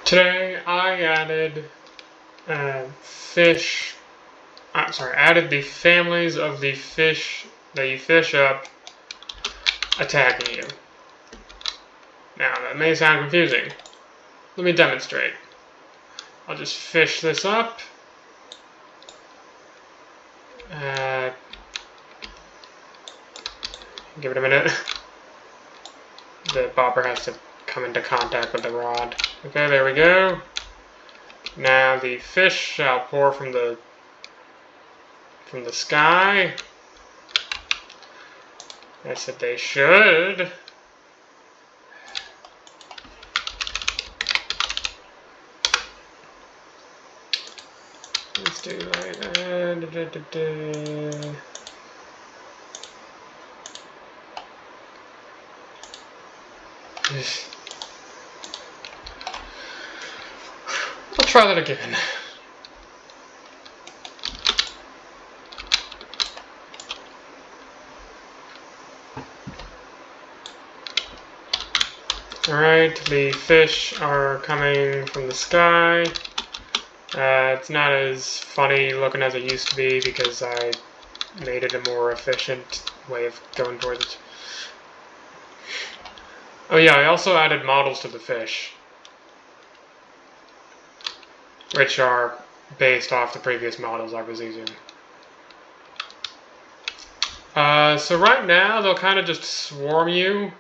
Today I added added the families of the fish that you fish up attacking you. Now that may sound confusing. Let me demonstrate. I'll just fish this up. Give it a minute. The bobber has to come into contact with the rod. Okay, there we go. Now the fish shall pour from the sky. I said they should. Let's do like that. I'll try that again. Alright, the fish are coming from the sky. It's not as funny looking as it used to be because I made it a more efficient way of going towards it. Oh yeah, I also added models to the fish, which are based off the previous models I was using. So right now, they'll kind of just swarm you.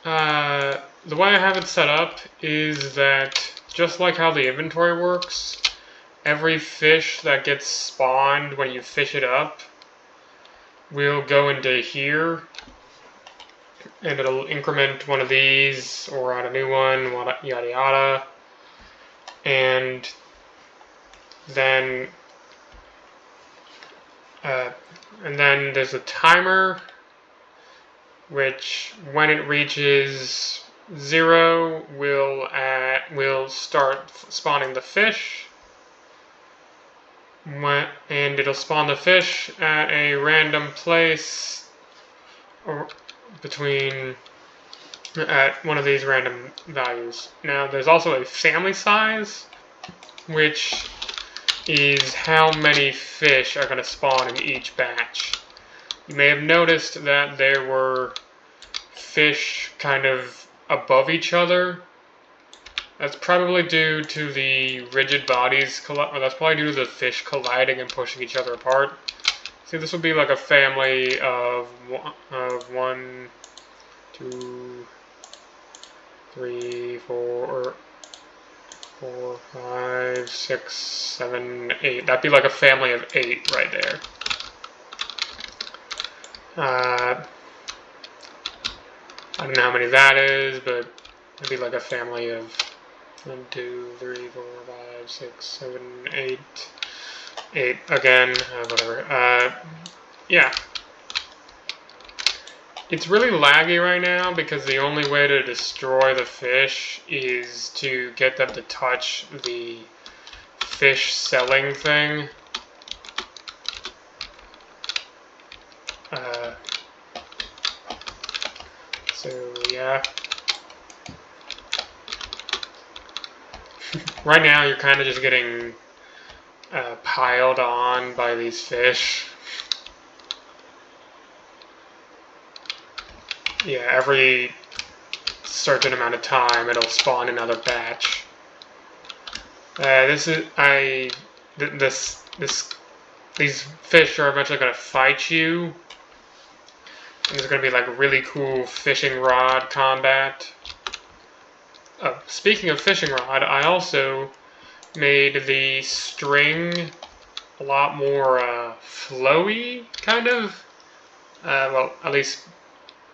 The way I have it set up is that, just like how the inventory works, every fish that gets spawned when you fish it up will go into here, and it'll increment one of these, or add a new one, yada yada. And then there's a timer, which when it reaches 0 will start spawning the fish, and it'll spawn the fish at a random place or at one of these random values. Now there's also a family size, which is how many fish are going to spawn in each batch. You may have noticed that there were fish kind of above each other. That's probably due to the rigid bodies, or that's probably due to the fish colliding and pushing each other apart. See, this would be like a family of 1, 2, 3, 4, 5, 6, 7, 8. That'd be like a family of 8 right there. I don't know how many that is, but it'd be like a family of 1, 2, 3, 4, 5, 6, 7, 8. 8 again, whatever. Yeah. It's really laggy right now because the only way to destroy the fish is to get them to touch the fish selling thing. So yeah. Right now you're kind of just getting piled on by these fish. Yeah, every certain amount of time it'll spawn another batch. These fish are eventually going to fight you. And there's going to be like a really cool fishing rod combat. Oh, speaking of fishing rod, I also made the string a lot more flowy, kind of. Well, at least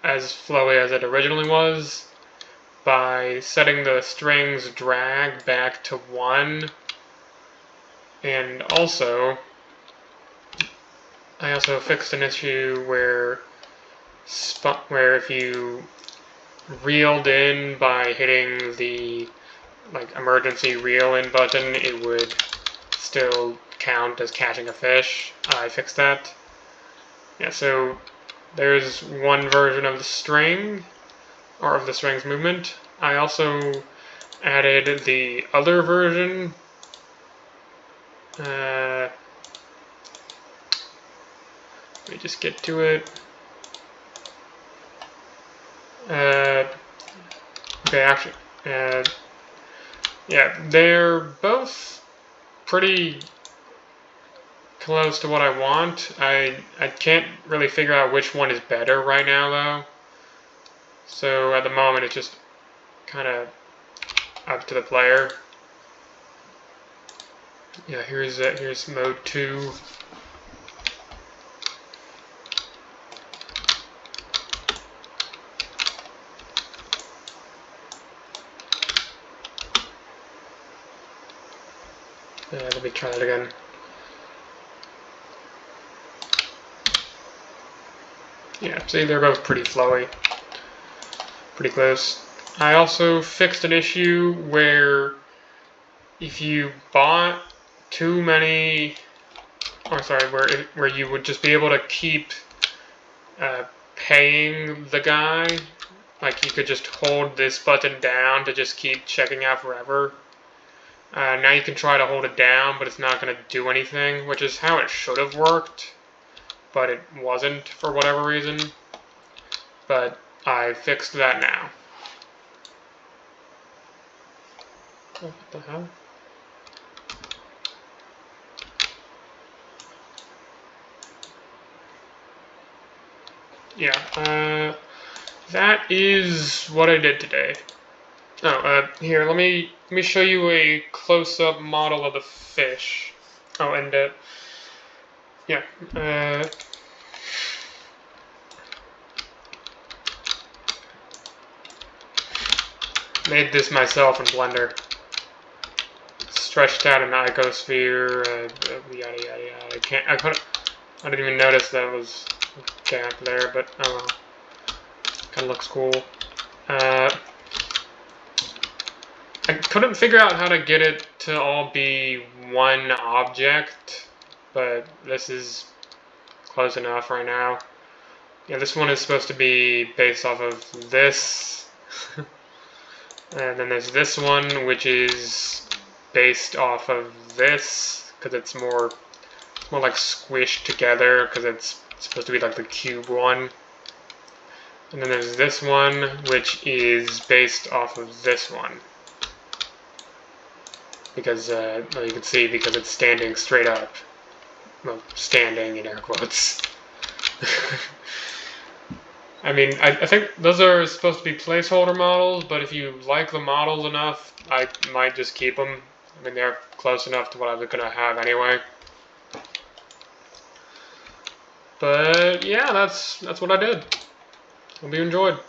as flowy as it originally was, by setting the string's drag back to 1. And also, I also fixed an issue where if you reeled in by hitting the emergency reel in button, it would still count as catching a fish. I fixed that. Yeah, so there's one version of the string, or of the string's movement. I also added the other version. Let me just get to it. Okay, actually, yeah, they're both pretty close to what I want. I can't really figure out which one is better right now, though. So at the moment, it's just kind of up to the player. Yeah, here's mode 2. Let me try that again. Yeah, see, they're both pretty flowy. Pretty close. I also fixed an issue where if you bought too many, or sorry, where you would just be able to keep paying the guy, like you could just hold this button down to just keep checking out forever. Now you can try to hold it down, but it's not going to do anything, which is how it should have worked, but it wasn't for whatever reason. But I fixed that now. Oh, what the hell? Yeah, that is what I did today. Oh, here, let me show you a close-up model of the fish. Oh, and yeah, made this myself in Blender. Stretched out an icosphere, yada yada yada. I didn't even notice that was a gap there, but oh well. Kind of looks cool. I couldn't figure out how to get it to all be one object, but this is close enough right now. Yeah, this one is supposed to be based off of this. And then there's this one, which is based off of this, because it's more like squished together, because it's supposed to be like the cube one. And then there's this one, which is based off of this one. Because, well, you can see, because it's standing straight up. Well, standing in air quotes. I mean, I think those are supposed to be placeholder models, but if you like the models enough, I might just keep them. I mean, they're close enough to what I was going to have anyway. But, yeah, that's what I did. Hope you enjoyed.